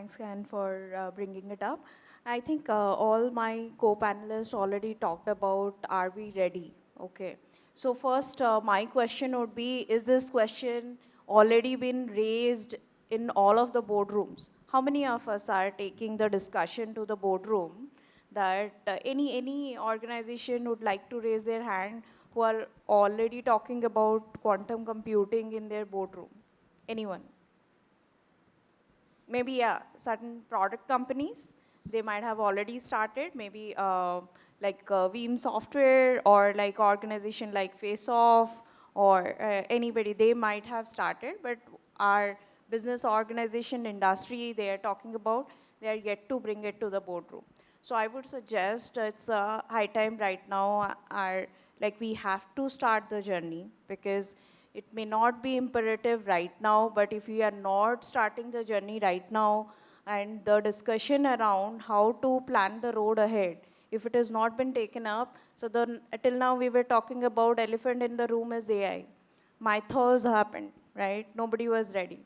Thanks, Ken, for bringing it up. I think all my co-panelists already talked about, are we ready? Okay. So first, my question would be, is this question already been raised in all of the boardrooms? How many of us are taking the discussion to the boardroom that any organization would like to raise their hand who are already talking about quantum computing in their boardroom? Anyone? Maybe certain product companies, they might have already started, maybe like Veeam Software or like organization like FaceOff or anybody, they might have started, but our business organization industry they are talking about, they are yet to bring it to the boardroom. So I would suggest it's high time right now, like we have to start the journey because it may not be imperative right now, but if we are not starting the journey right now and the discussion around how to plan the road ahead, if it has not been taken up, so then till now we were talking about elephant in the room is AI. Mythos happened, right? Nobody was ready.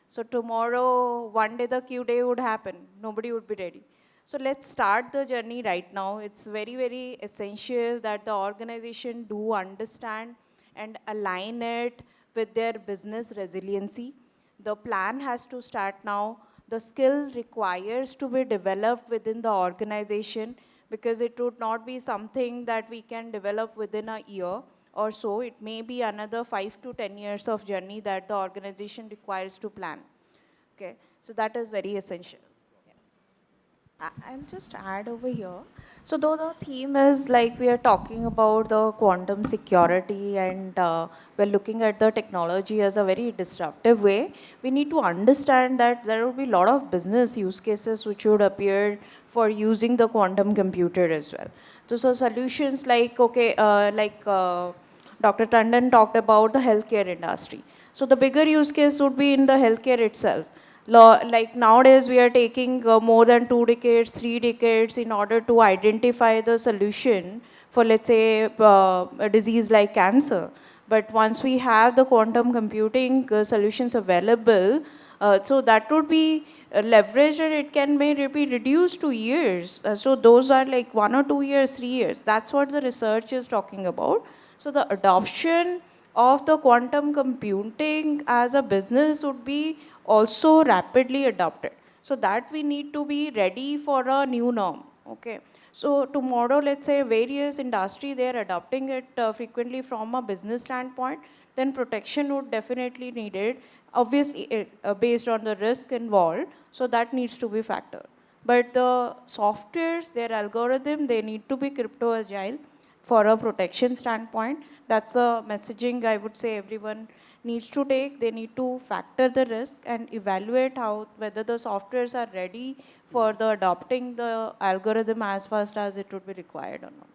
So tomorrow, one day the Q day would happen. Nobody would be ready. So let's start the journey right now. It's very, very essential that the organization do understand and align it with their business resiliency. The plan has to start now. The skill requires to be developed within the organization because it would not be something that we can develop within a year or so. It may be another 5 to 10 years of journey that the organization requires to plan. Okay, so that is very essential. I'll just add over here. So though the theme is like we are talking about the quantum security and we're looking at the technology as a very disruptive way, we need to understand that there will be a lot of business use cases which would appear for using the quantum computer as well. So solutions like, okay, Dr. Tandon talked about the healthcare industry. So the bigger use case would be in the healthcare itself. Like nowadays we are taking more than 2 decades, 3 decades in order to identify the solution for, let's say, a disease like cancer. But once we have the quantum computing solutions available, so that would be leveraged and it can be reduced to years. So those are like 1 or 2 years, 3 years. That's what the research is talking about. So the adoption of the quantum computing as a business would be also rapidly adopted. So that we need to be ready for a new norm. Okay. So tomorrow, let's say various industry, they're adopting it frequently from a business standpoint, then protection would definitely needed, obviously based on the risk involved. So that needs to be factored. But the softwares, their algorithm, they need to be crypto agile for a protection standpoint. That's a messaging I would say everyone needs to take. They need to factor the risk and evaluate how whether the softwares are ready for the adopting the algorithm as fast as it would be required or not.